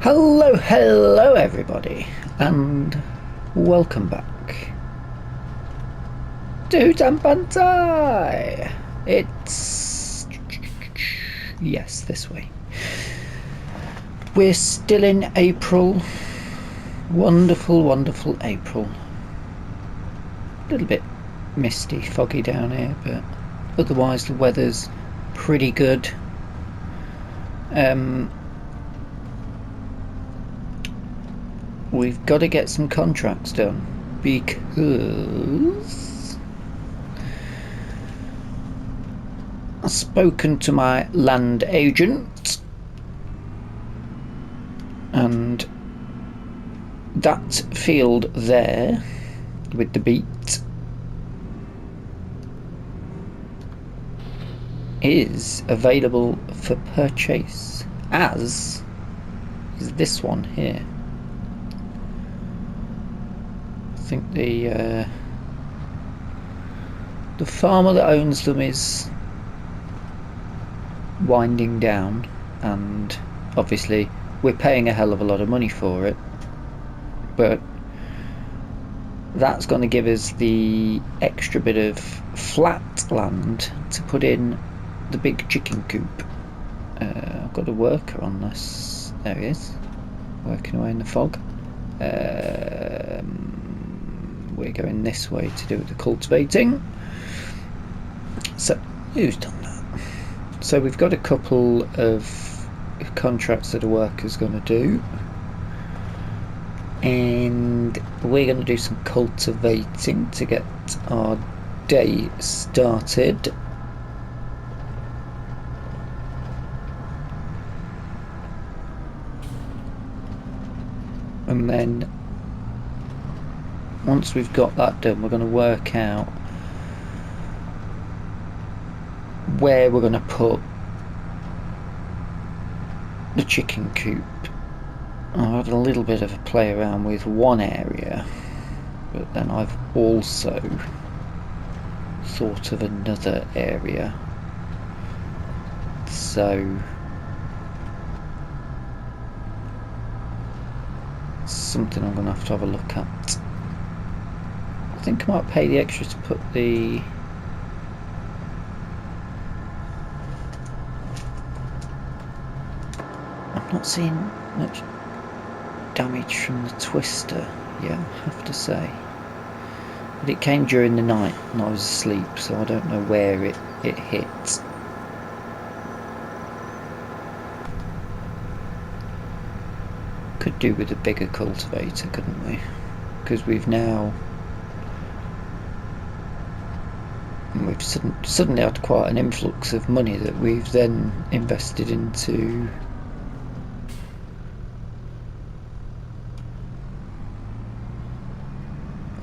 Hello everybody, and welcome back to Hutan Pantai. It's... yes, this way. We're still in April. Wonderful April. A little bit misty, foggy down here, but otherwise the weather's pretty good. We've got to get some contracts done because I've spoken to my land agent, and that field there with the beet is available for purchase, as is this one here. I think the farmer that owns them is winding down, and obviously we're paying a hell of a lot of money for it, but that's going to give us the extra bit of flat land to put in the big chicken coop. I've got a worker on this. There he is, working away in the fog. We're going this way to do the cultivating. So who's done that? So we've got a couple of contracts that a worker's going to do, and we're going to do some cultivating to get our day started. And then once we've got that done, we're going to work out where we're going to put the chicken coop. I've had a little bit of a play around with one area, but then I've also thought of another area. So something I'm going to have a look at. I think I might pay the extra to put the... I'm not seeing much damage from the twister yet, I have to say. But it came during the night and I was asleep, so I don't know where it hit. Could do with a bigger cultivator, couldn't we? Because we've suddenly had quite an influx of money that we've then invested into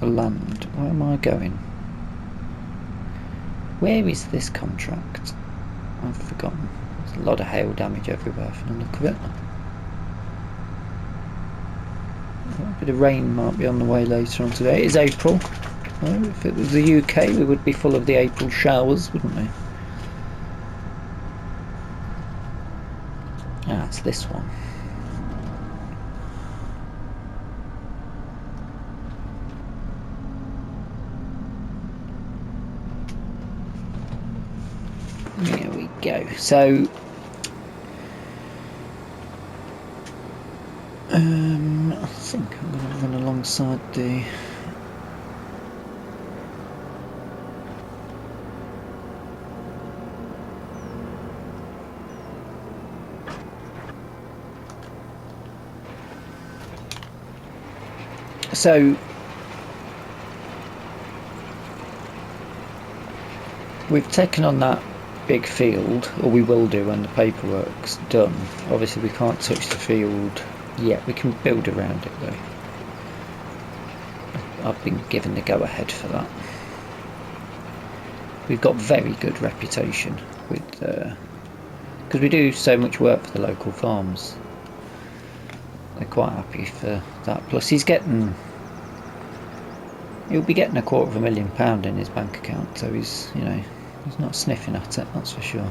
a land. Where am I going? Where is this contract? I've forgotten. There's a lot of hail damage everywhere from the look of it. A bit of rain might be on the way later on today. It is April. Well, if it was the UK, we would be full of the April showers, wouldn't we? Ah, it's this one. There we go. So, I think I'm going to run alongside the... So we've taken on that big field, or we will do when the paperwork's done. Obviously we can't touch the field yet. We can build around it though. I've been given the go-ahead for that. We've got very good reputation with because we do so much work for the local farms. They're quite happy for that. Plus he'll be getting £250,000 in his bank account, so he's not sniffing at it, that's for sure.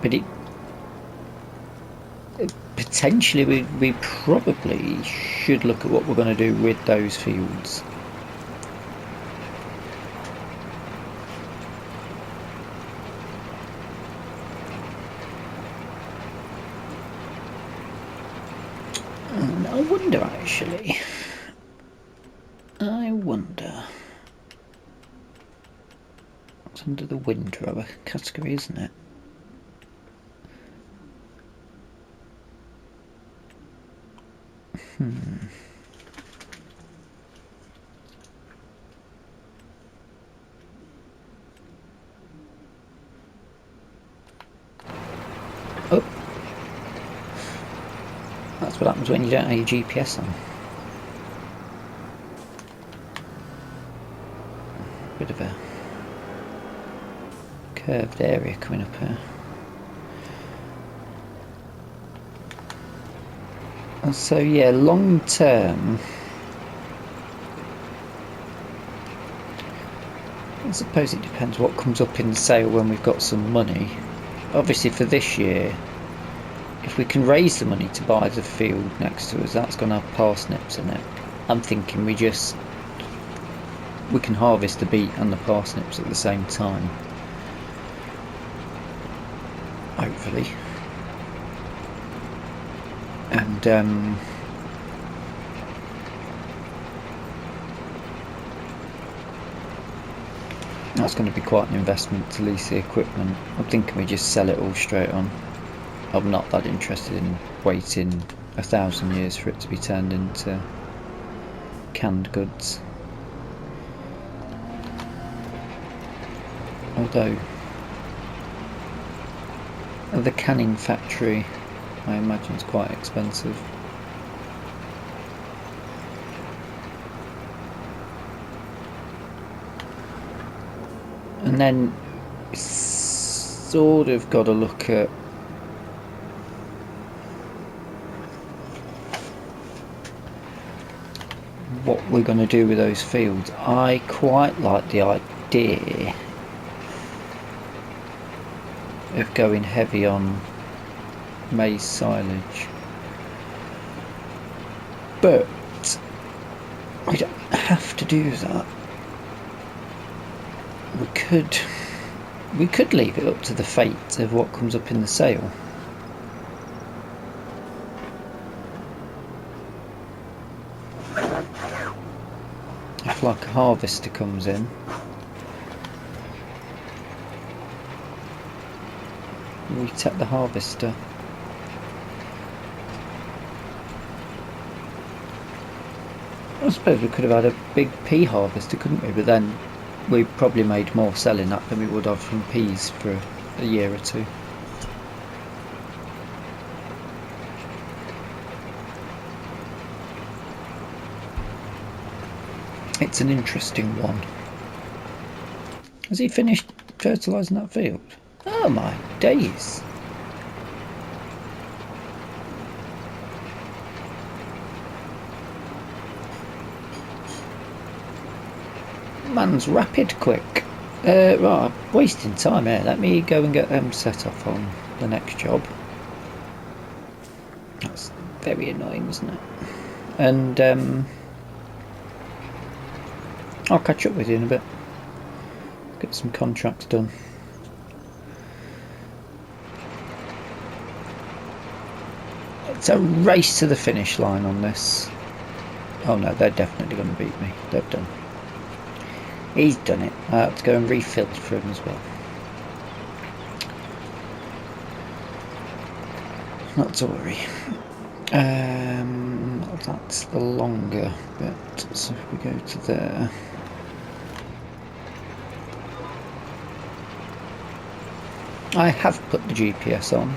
But potentially we probably should look at what we're going to do with those fields. And I wonder, actually, it's under the windrower category, isn't it? Oh, that's what happens when you don't have your GPS on. Bit of a curved area coming up here. And so yeah, long term, I suppose it depends what comes up in the sale when we've got some money. Obviously for this year, if we can raise the money to buy the field next to us, that's going to have parsnips in it. I'm thinking we can harvest the beet and the parsnips at the same time. Hopefully. And that's going to be quite an investment to lease the equipment. I'm thinking we just sell it all straight on. I'm not that interested in waiting 1,000 years for it to be turned into canned goods. Although the canning factory, I imagine, is quite expensive. And then sort of got to look at what we're going to do with those fields. I quite like the idea of going heavy on maize silage, but we don't have to do that. We could leave it up to the fate of what comes up in the sale. If like a harvester comes in, we take the harvester. I suppose we could have had a big pea harvester, couldn't we? But then we probably made more selling that than we would have from peas for a year or two. It's an interesting one. Has he finished fertilising that field? Oh my days! Man's rapid quick. Right, I'm wasting time here. Let me go and get them set off on the next job. That's very annoying, isn't it? And I'll catch up with you in a bit. Get some contracts done. It's a race to the finish line on this. Oh no, they're definitely going to beat me. They've done. He's done it. I have to go and refill for him as well. Not to worry. That's the longer bit. So if we go to there. I have put the GPS on.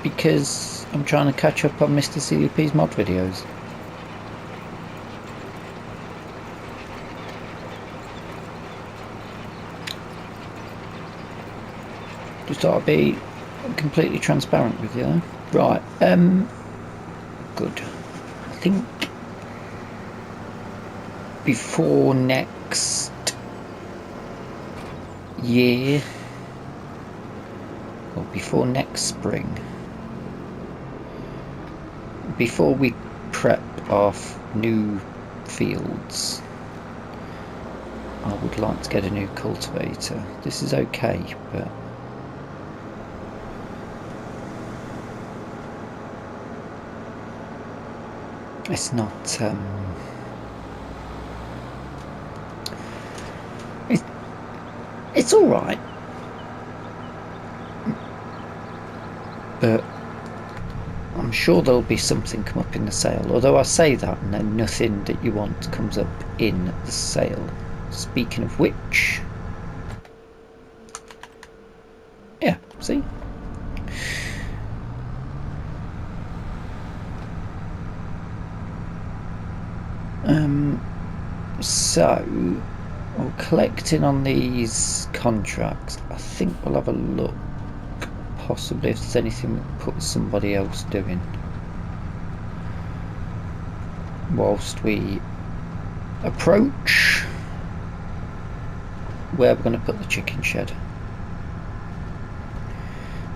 Because I'm trying to catch up on Mr. CDP's mod videos. Just thought I'd be completely transparent with you though. Right, good. I think before next year, or before next spring, before we prep off new fields, I would like to get a new cultivator. This is okay, but it's not it's all right, but I'm sure there'll be something come up in the sale. Although I say that and then nothing that you want comes up in the sale. Speaking of which, yeah, see? So, well, collecting on these contracts, I think we'll have a look, possibly if there's anything we can put somebody else doing, whilst we approach where we're going to put the chicken shed.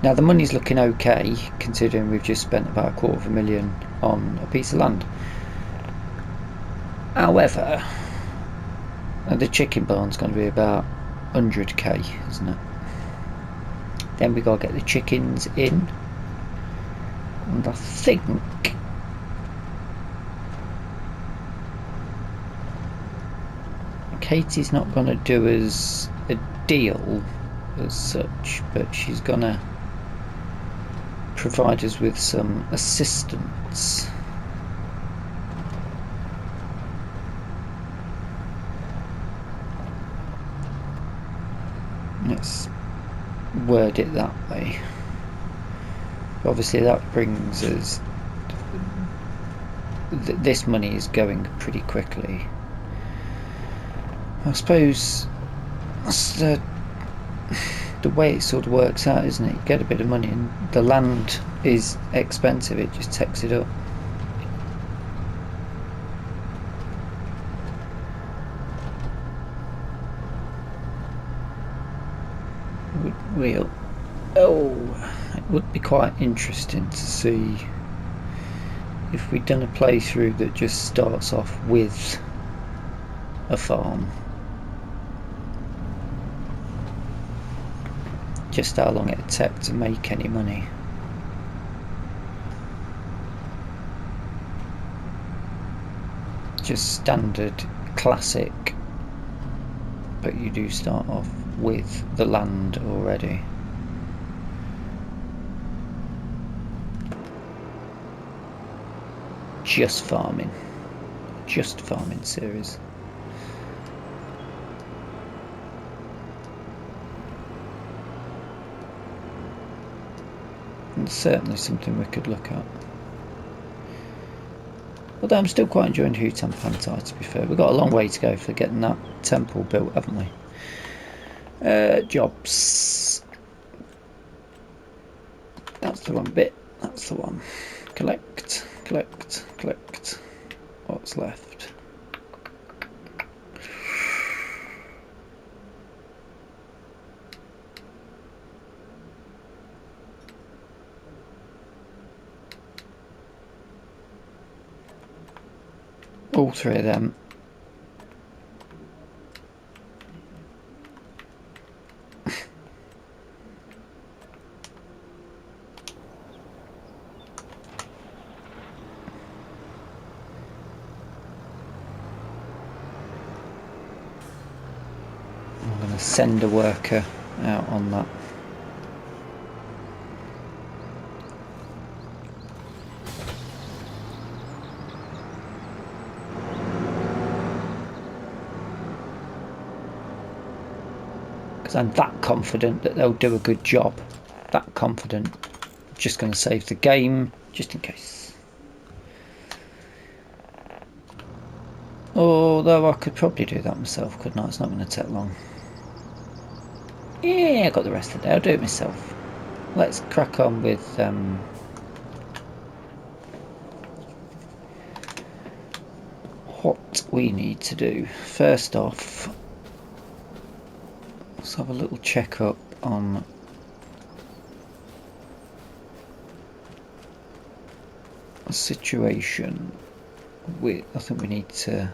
Now the money's looking okay, considering we've just spent about $250,000 on a piece of land. However, the chicken barn's going to be about 100k, isn't it? Then we got to get the chickens in, and I think Katie's not going to do us a deal as such, but she's going to provide us with some assistance. Let's word it that way. Obviously that brings us, this money is going pretty quickly. I suppose that's the way it sort of works out, isn't it? You get a bit of money and the land is expensive, it just takes it up. It would be quite interesting to see if we'd done a playthrough that just starts off with a farm, just how long it'd take to make any money. Just standard classic, but you do start off with the land already. Just farming series. And certainly something we could look at. Although I'm still quite enjoying Hutan Pantai, to be fair. We've got a long way to go for getting that temple built, haven't we? Jobs. That's the one bit. That's the one. Collect. What's left? All three of them. I'm going to send a worker out on that. I'm that confident that they'll do a good job. That confident. Just going to save the game, just in case. Although I could probably do that myself, couldn't I? It's not going to take long. Yeah, I got the rest of it. I'll do it myself. Let's crack on with what we need to do. First off, let's have a little check up on situation. I think we need to.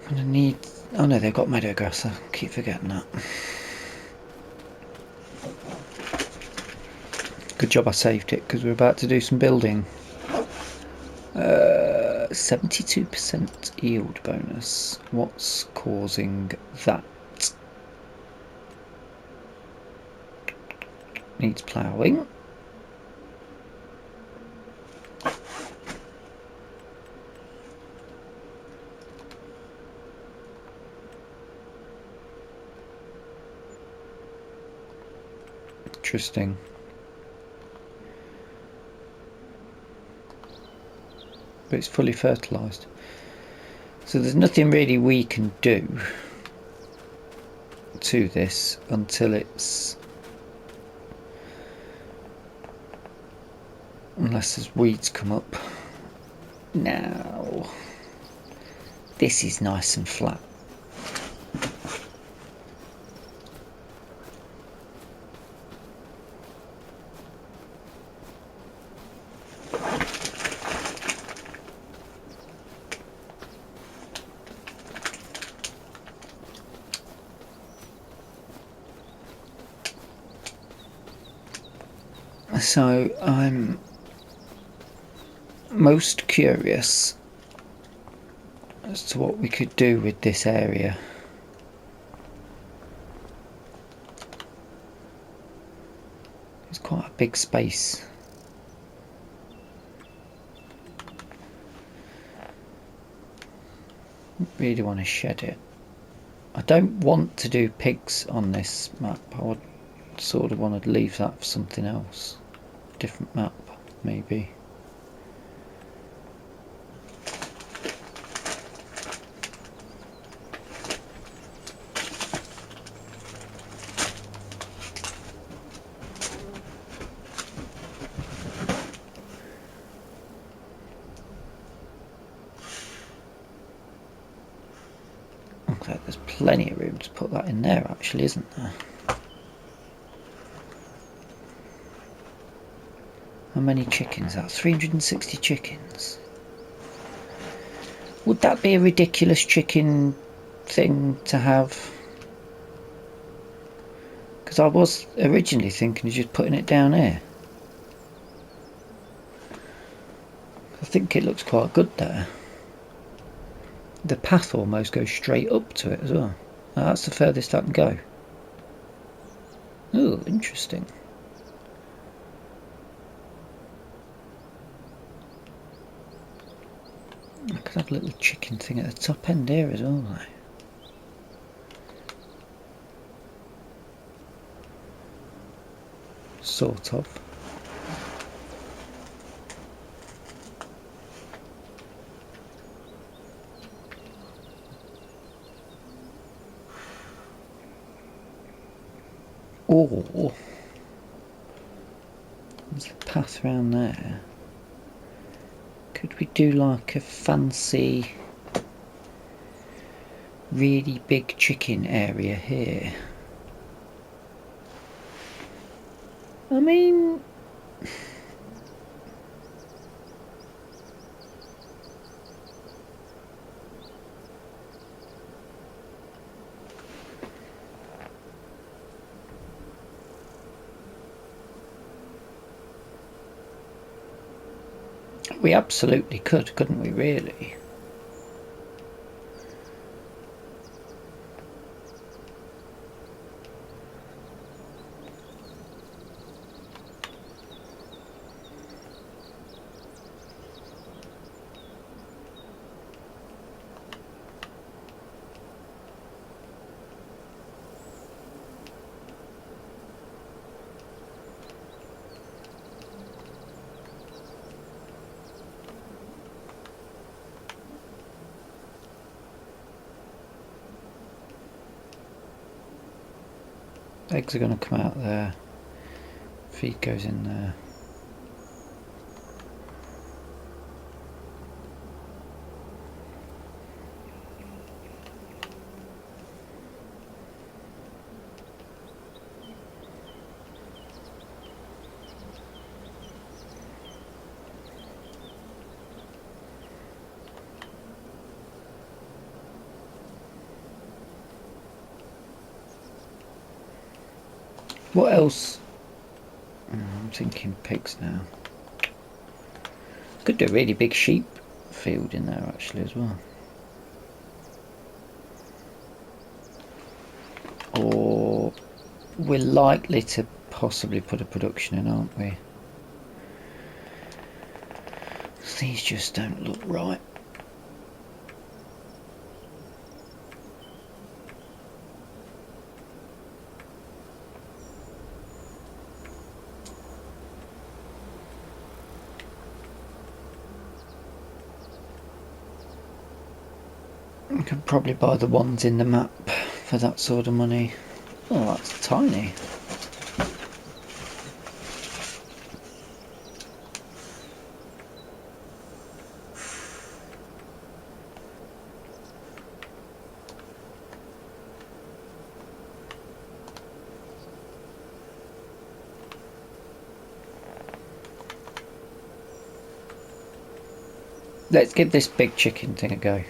I'm gonna need. Oh no, they've got meadow grass. I keep forgetting that. Good job I saved it because we're about to do some building. 72% yield bonus. What's causing that? Needs ploughing. Interesting. But it's fully fertilised. So there's nothing really we can do to this until it's... Unless there's weeds come up. Now, this is nice and flat. So I'm most curious as to what we could do with this area. It's quite a big space. Really want to shed it. I don't want to do pigs on this map. I would sort of want to leave that for something else. Different map, maybe. Okay, there's plenty of room to put that in there, actually, isn't there? How many chickens? That's 360 chickens. Would that be a ridiculous chicken thing to have? Because I was originally thinking of just putting it down here. I think it looks quite good there. The path almost goes straight up to it as well. Now, that's the furthest I can go. Oh, interesting. I could have a little chicken thing at the top end here as well, though. Sort of. Or there's a path round there. Could we do like a fancy, really big chicken area here? I mean, we absolutely could, couldn't we, really? Eggs are going to come out there. Feed goes in there. What else? I'm thinking pigs now. Could do a really big sheep field in there actually as well. Or we're likely to possibly put a production in, aren't we? These just don't look right. I could probably buy the ones in the map for that sort of money. Oh, that's tiny. Let's give this big chicken thing a go.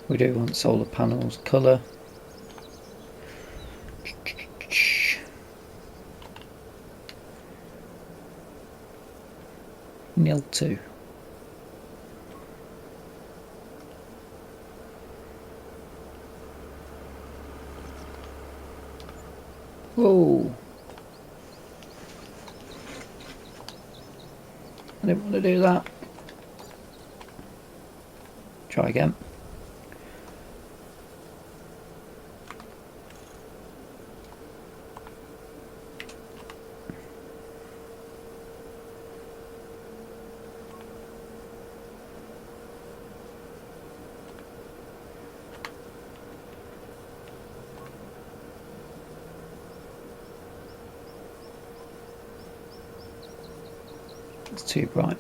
We do want solar panels, colour. Nil 2. Whoa. I didn't want to do that. Try again. It's too bright.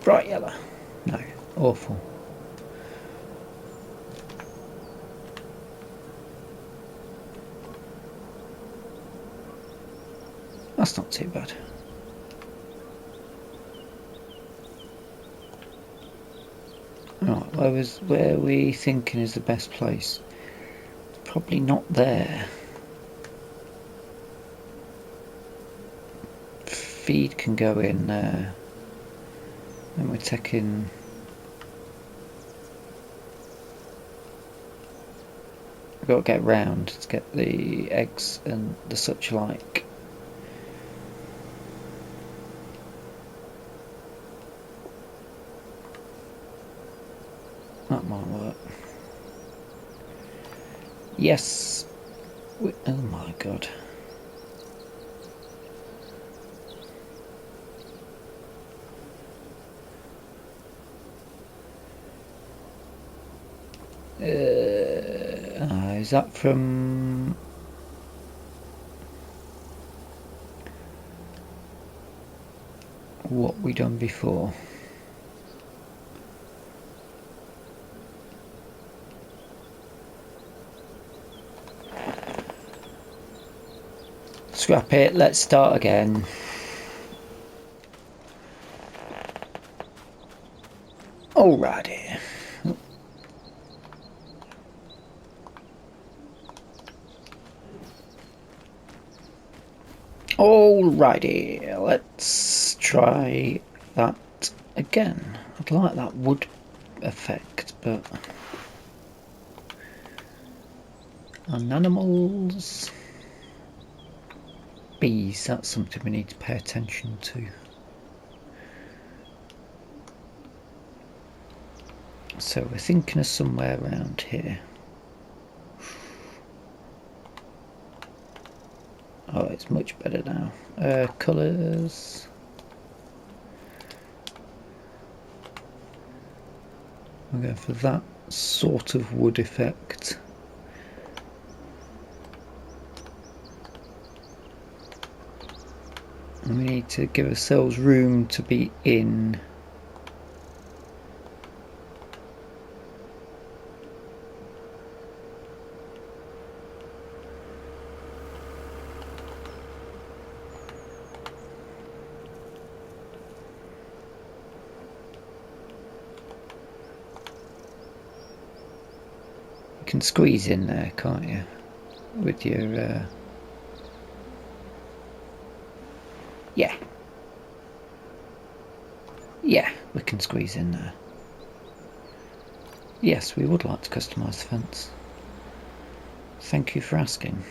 Bright yellow. No, awful. That's not too bad. Right, where are we thinking is the best place? Probably not there. Feed can go in there. And we're taking... We've got to get round to get the eggs and the such like. That might work. Yes. Oh my god. Is that from... what we done before? Scrap it, let's start again. Alrighty. Alrighty, let's try that again. I'd like that wood effect, but... on animals... bees, that's something we need to pay attention to. So we're thinking of somewhere around here. Oh, it's much better now. Colours. We'll go for that sort of wood effect. And we need to give ourselves room to be in. can squeeze in there, can't you? With your yeah, we can squeeze in there. Yes, we would like to customise the fence. Thank you for asking.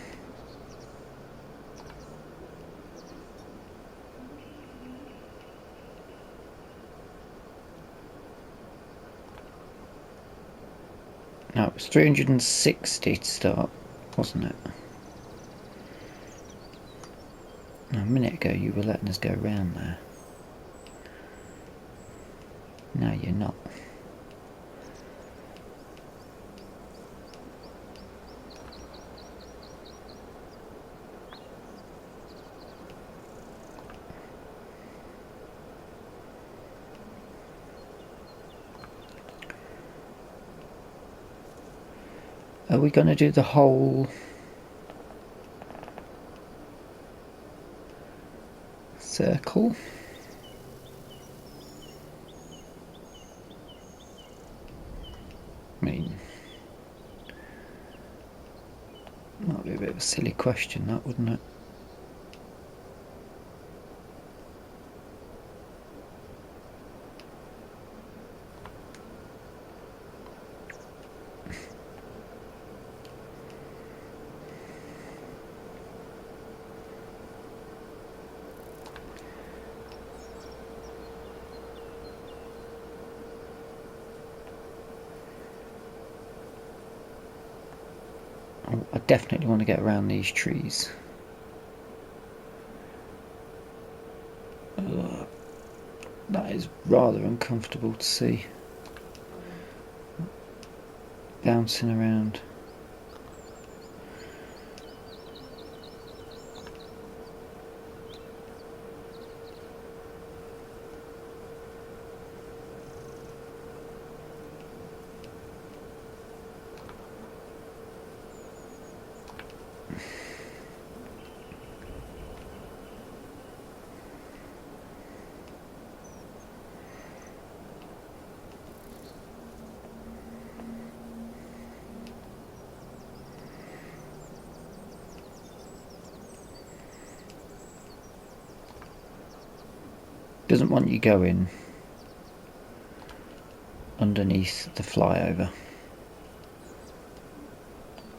No, it was 360 to start, wasn't it? A minute ago you were letting us go round there. No, you're not. Are we going to do the whole circle? I mean, might be a bit of a silly question, that, wouldn't it? I definitely want to get around these trees. That is rather uncomfortable to see. Bouncing around. Doesn't want you going underneath the flyover,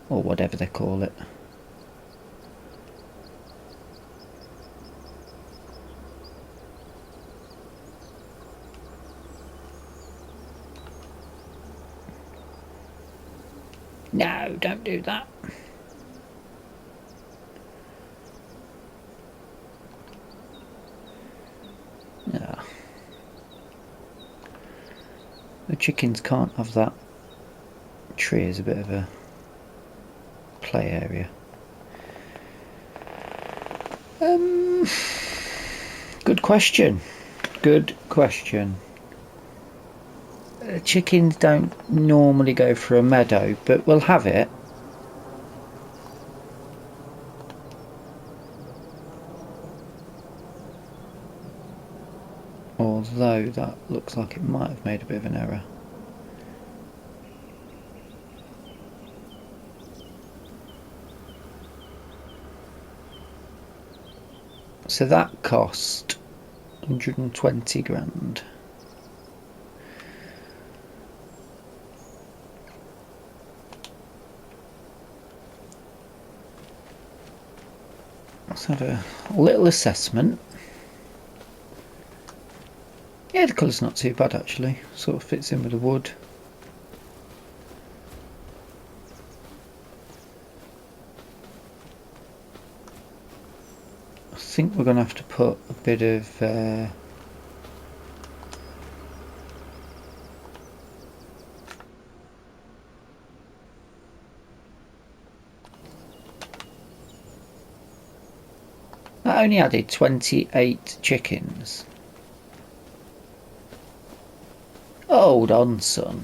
or whatever they call it. No, don't do that. Yeah. The chickens can't have that tree as a bit of a play area. Good question. Good question. Chickens don't normally go for a meadow, but we'll have it. Although that looks like it might have made a bit of an error. So that cost 120 grand. Let's have a little assessment. Yeah, the colour's not too bad actually. Sort of fits in with the wood. I think we're going to have to put a bit of that only added 28 chickens. Hold on, son.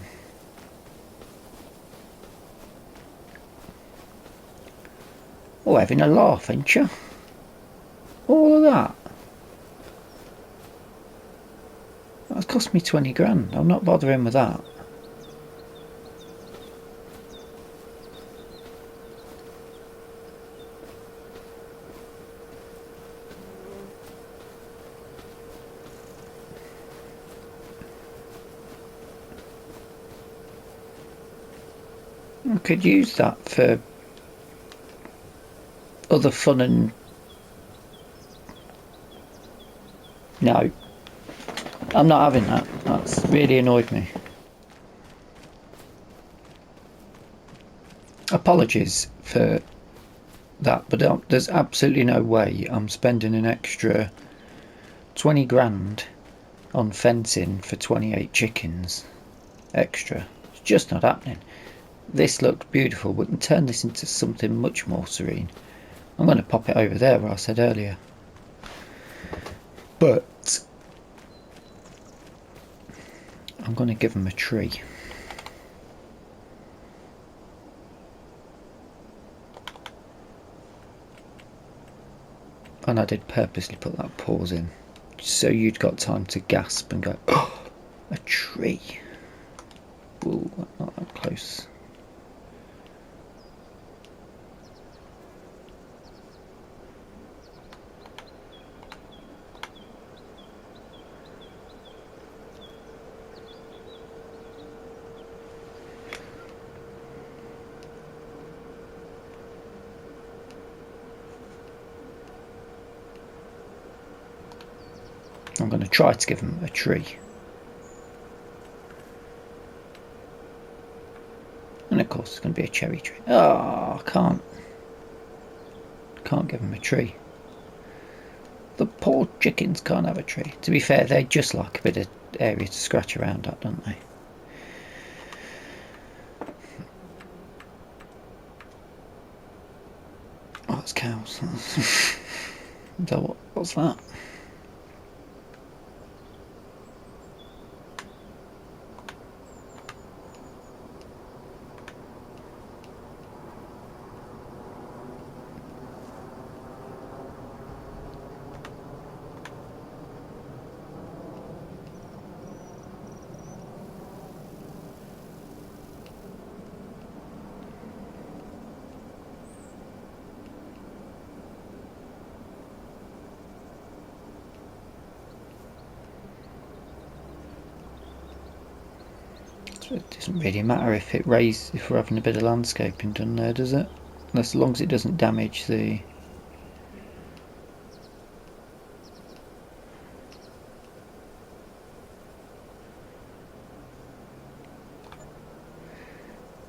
Oh, having a laugh, ain't you? All of that. That's cost me 20 grand. I'm not bothering with that. I could use that for other fun and... No, I'm not having that. That's really annoyed me. Apologies for that, but there's absolutely no way I'm spending an extra 20 grand on fencing for 28 chickens extra. It's just not happening. This looked beautiful. We can turn this into something much more serene. I'm going to pop it over there where I said earlier. But I'm going to give them a tree. And I did purposely put that pause in, so you'd got time to gasp and go, oh, a tree. Ooh, not that close. I'm going to try to give them a tree. And of course it's going to be a cherry tree. Oh, I can't give them a tree. The poor chickens can't have a tree. To be fair, they just like a bit of area to scratch around at, don't they? Oh, that's cows. So what's that? It doesn't really matter if if we're having a bit of landscaping done there, does it? As long as it doesn't damage the...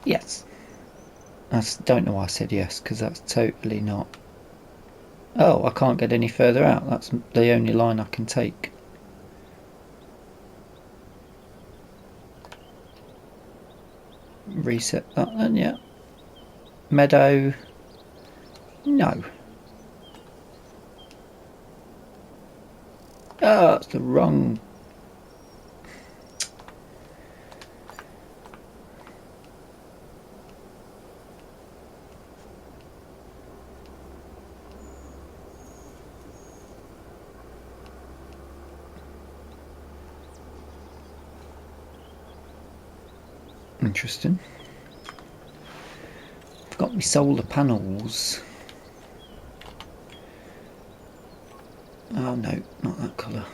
Yes. I don't know why I said yes, because that's totally not... Oh, I can't get any further out. That's the only line I can take. Reset that then, yeah. Meadow. No. Oh, that's the wrong... Interesting. I've got my solar panels. Oh no, not that colour.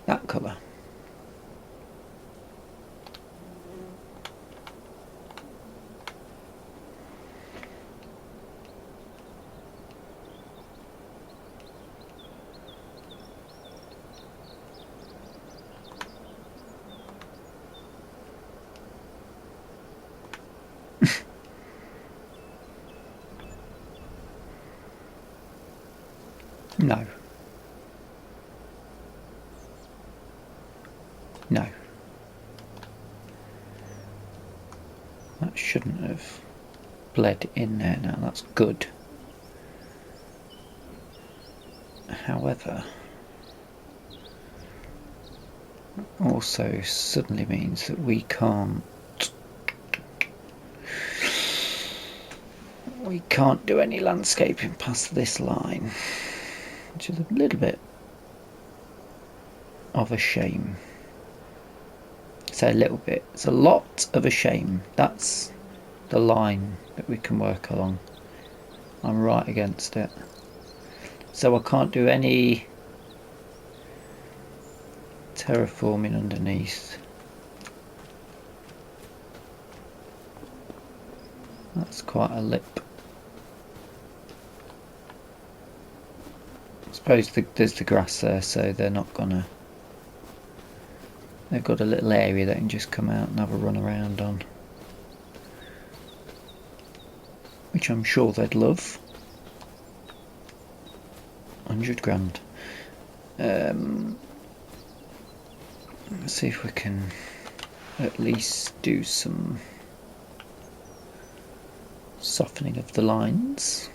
That colour. No. No. That shouldn't have bled in there now, that's good. However, also suddenly means that we can't do any landscaping past this line, which is a little bit of a shame. Say a little bit, it's a lot of a shame. That's the line that we can work along. I'm right against it, so I can't do any terraforming underneath. That's quite a lip. I suppose there's the grass there, so they're not gonna... They've got a little area they can just come out and have a run around on. Which I'm sure they'd love. 100 grand. Let's see if we can at least do some softening of the lines.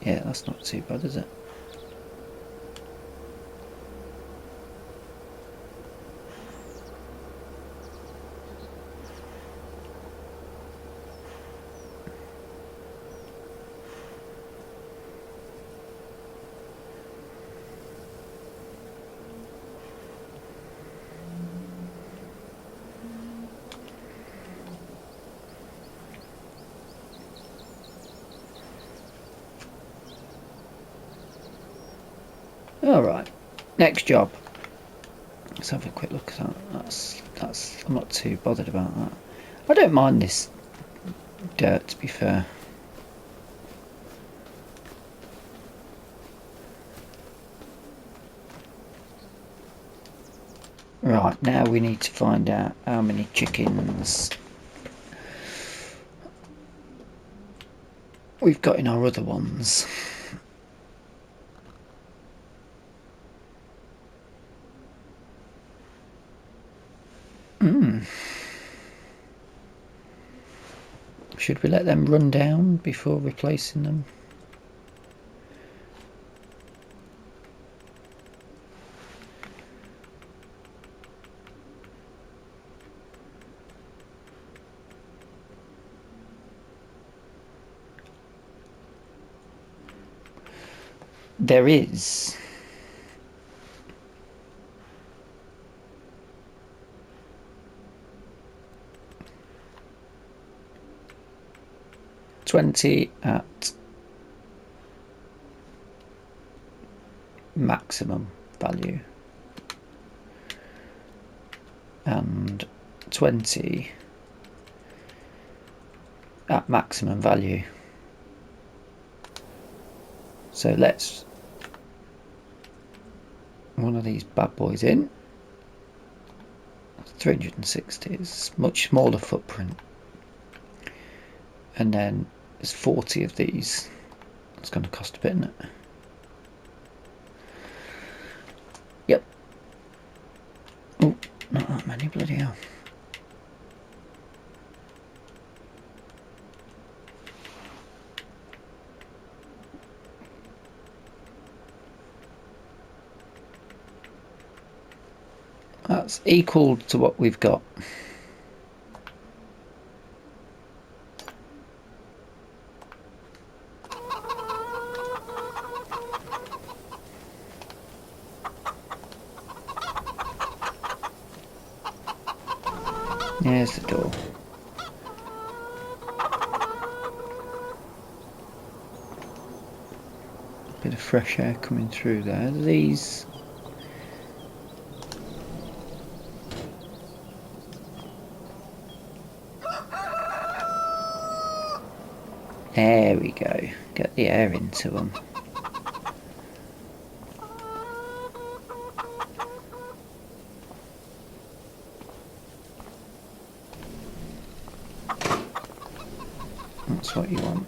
Yeah, that's not too bad, is it? Alright, next job. Let's have a quick look at that. That's I'm not too bothered about that. I don't mind this dirt, to be fair. Right, now we need to find out how many chickens we've got in our other ones. Should we let them run down before replacing them? There is $20 at maximum value and 20 at maximum value. So let's one of these bad boys in. 360 is much smaller footprint, and then there's 40 of these. It's going to cost a bit, isn't it? Yep. Oh, not that many, bloody hell. That's equal to what we've got. There's the door. Bit of fresh air coming through there. These... There we go. Get the air into them. That's what you want.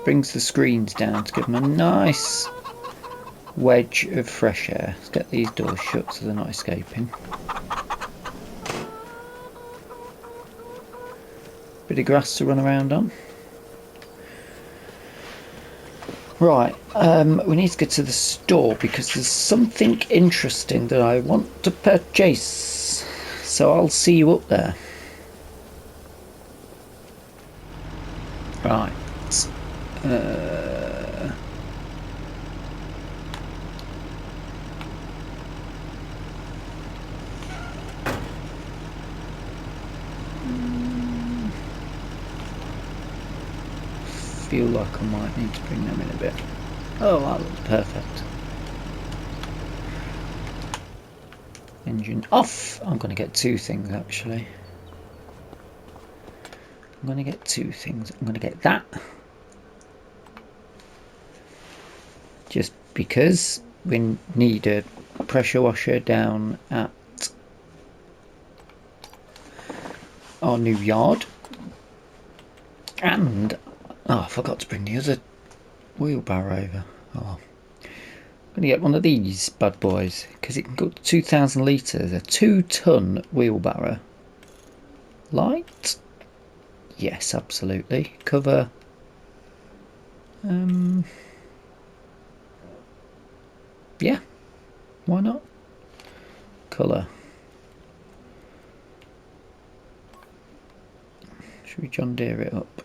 Brings the screens down to give them a nice wedge of fresh air. Let's get these doors shut so they're not escaping. Bit of grass to run around on. Right, we need to get to the store because there's something interesting that I want to purchase. So I'll see you up there. Right. feel like I might need to bring them in a bit. Oh, that looks perfect. Engine off. I'm going to get two things actually. I'm going to get two things. I'm going to get that. Just because we need a pressure washer down at our new yard. And I forgot to bring the other wheelbarrow over. Oh, I'm going to get one of these bad boys because it can go to 2,000 litres. A 2-ton wheelbarrow. Light? Yes, absolutely. Cover. Yeah, why not? Colour. Should we John Deere it up?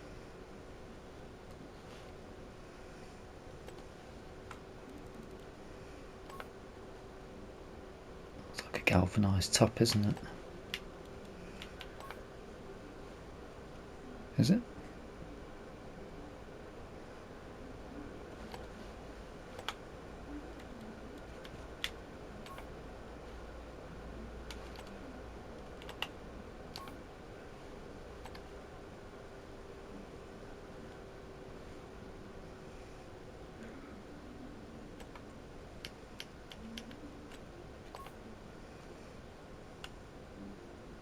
It's like a galvanised top, isn't it? Is it?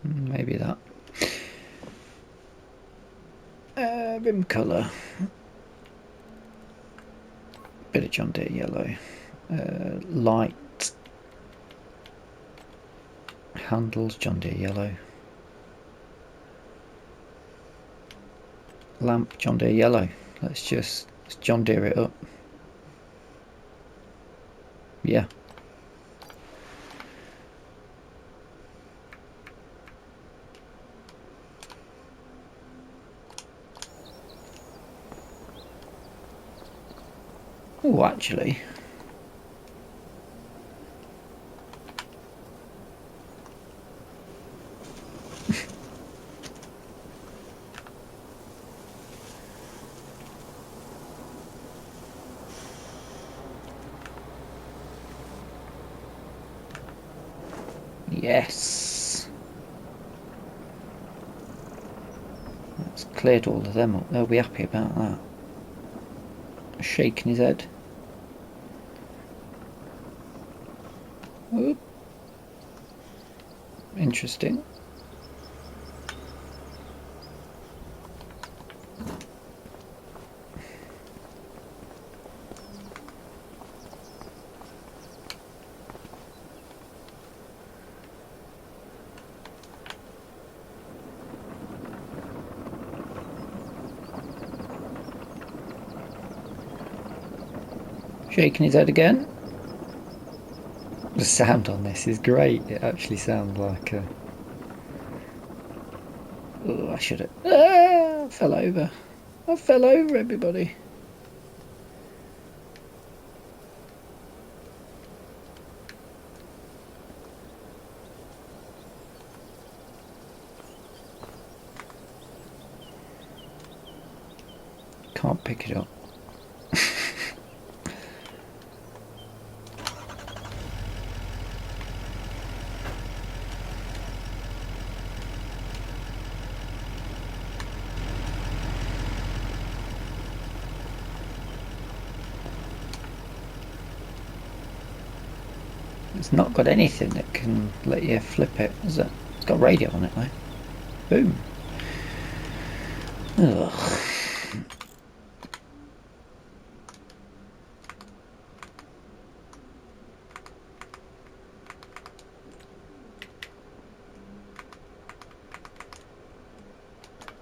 Maybe that. Rim colour. Bit of John Deere yellow. Light. Handles, John Deere yellow. Lamp, John Deere yellow. Let's John Deere it up. Yeah. Oh, actually. Yes. That's cleared all of them up. They'll be happy about that. Shaking his head. Oop. Interesting. Shaking his head again. The sound on this is great. It actually sounds like a... Oh, I should have... Ah, I fell over. I fell over, everybody. Can't pick it up. It's not got anything that can let you flip it, has it? It's got radio on it though. Boom. Ugh.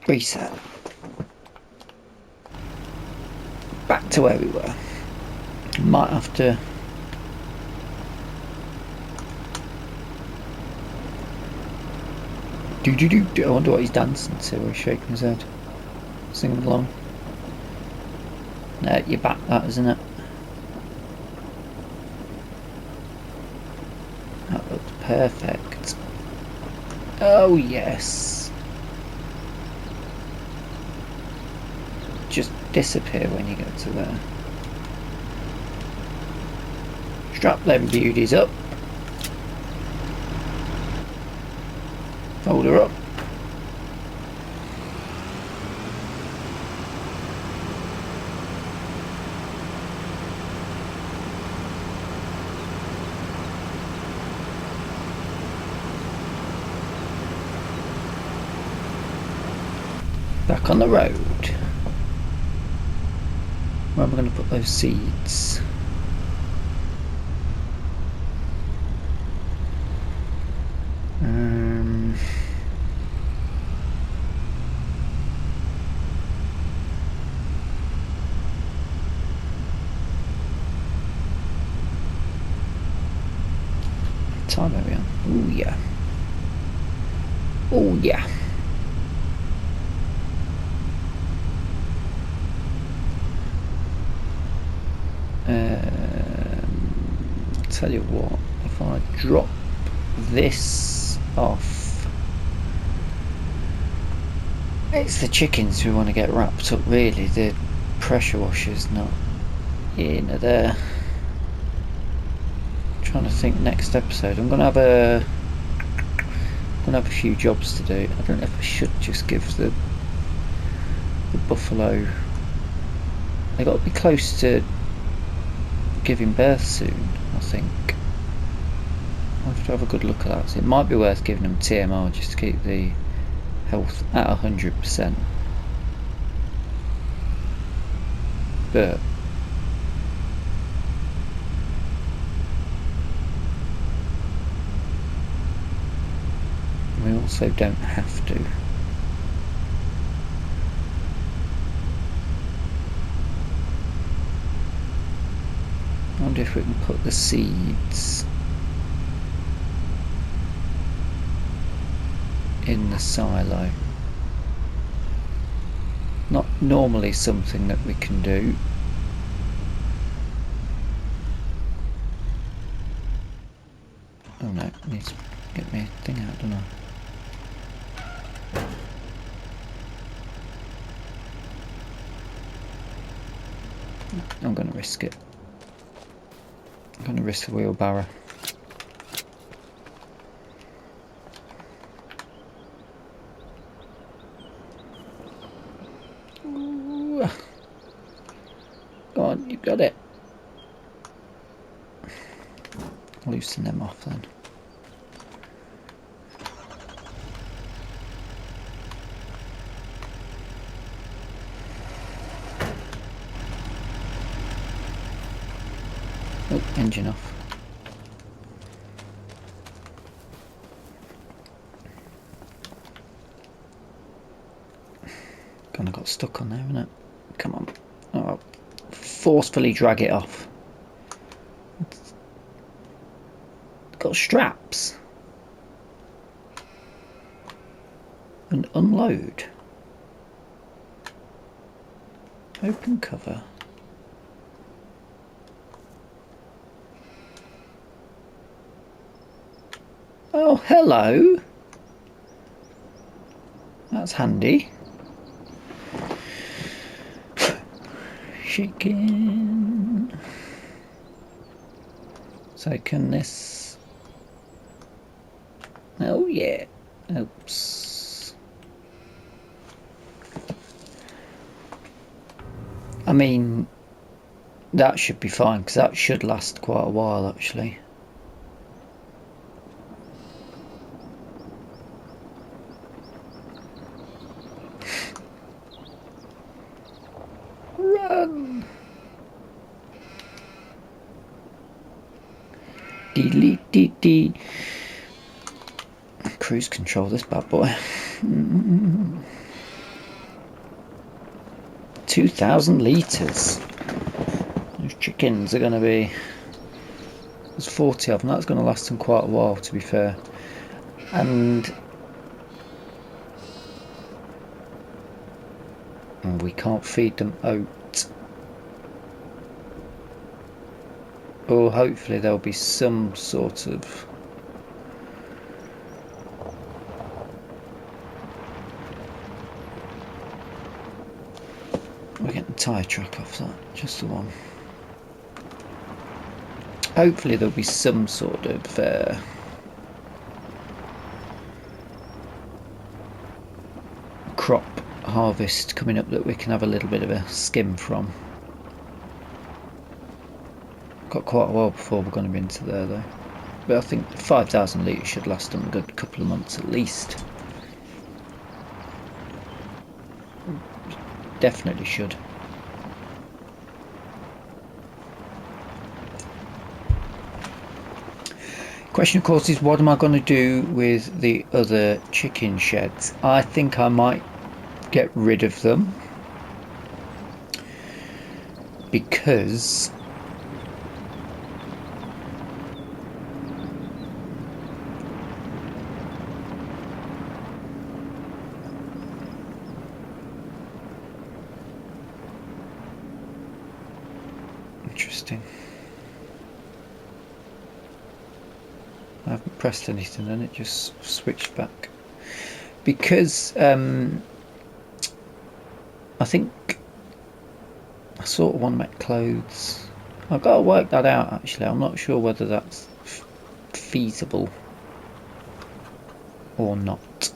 Reset. Back to where we were. Might have to... I wonder what he's dancing to or he's shaking his head. Singing along. No, you're back that, isn't it? That looks perfect. Oh yes. Just disappear when you get to there. Strap them beauties up. Fold her up. Back on the road. Where am I going to put those seeds? Time are we on? Oh yeah. Oh yeah. Tell you what, if I drop this off, it's the chickens we want to get wrapped up really. The pressure washer's not in there. I'm trying to think next episode. I'm gonna have a few jobs to do. I don't know if I should just give the buffalo. They got to be close to giving birth soon, I think. I'll have to have a good look at that. So it might be worth giving them TMR just to keep the health at 100%. But we also don't have to. I wonder if we can put the seeds in the silo. Not normally something that we can do. Oh no, I need to get my thing out, don't I? I'm going to risk it. I'm going to risk the wheelbarrow. Ooh. Go on, you got it. Loosen them off then. Oh, engine off. Kind of got stuck on there, isn't it? Come on. Oh, forcefully drag it off. It's got straps. And unload. Open cover. Oh, hello. That's handy. Chicken. So can this... Oh yeah. Oops. I mean, that should be fine because that should last quite a while actually. Run! Delete, delete. Cruise control this bad boy. 2,000 litres. Those chickens are going to be... There's 40 of them. That's going to last them quite a while, to be fair. And we can't feed them oat. Or hopefully there'll be some sort of... We're getting tyre track off that, just the one. Hopefully there'll be some sort of crop harvest coming up that we can have a little bit of a skim from. Got quite a while before we're going to be into there though. But I think 5,000 litres should last them a good couple of months at least. Definitely should. Question of course is, what am I going to do with the other chicken sheds? I think I might get rid of them because interesting. I haven't pressed anything and it just switched back because I think I sort of want to make clothes. I've got to work that out actually. I'm not sure whether that's feasible or not.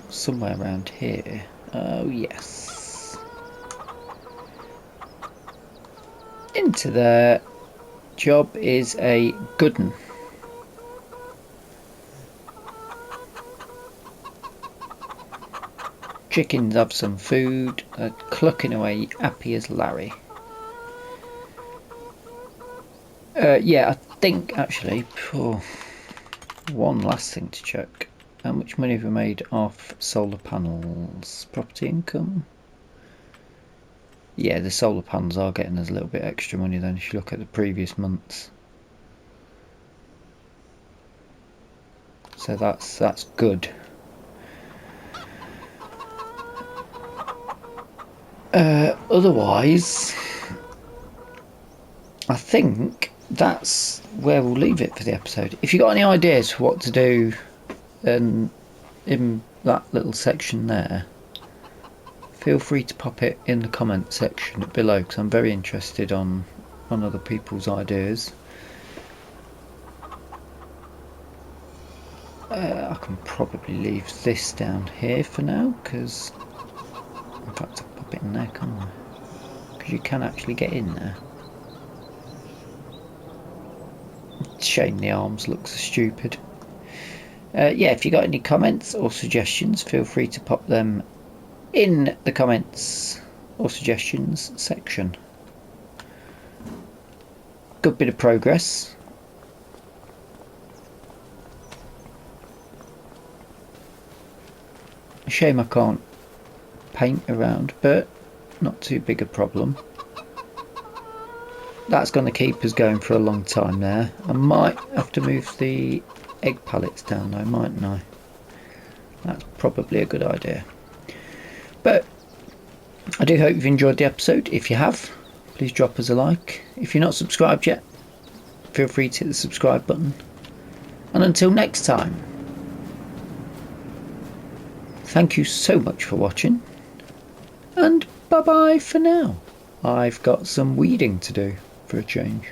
Somewhere around here. Oh yes. Into there. Job is a good one. Chickens have some food. They're clucking away, happy as Larry. Yeah, I think actually, one last thing to check. How much money have we made off solar panels? Property income? Yeah, the solar panels are getting us a little bit extra money then if you look at the previous months. So that's good. Otherwise, I think that's where we'll leave it for the episode. If you've got any ideas for what to do in that little section there, feel free to pop it in the comment section below because I'm very interested on other people's ideas. I can probably leave this down here for now because in fact I'll pop it in there, can't I? Because you can actually get in there. Shame the arms look so stupid. Yeah, if you got any comments or suggestions, feel free to pop them in the comments or suggestions section. Good bit of progress. Shame I can't paint around, but not too big a problem. That's going to keep us going for a long time there. I might have to move the egg pallets down though, mightn't I? That's probably a good idea. But I do hope you've enjoyed the episode. If you have, please drop us a like. If you're not subscribed yet, feel free to hit the subscribe button. And until next time, thank you so much for watching. And bye bye for now. I've got some weeding to do for a change.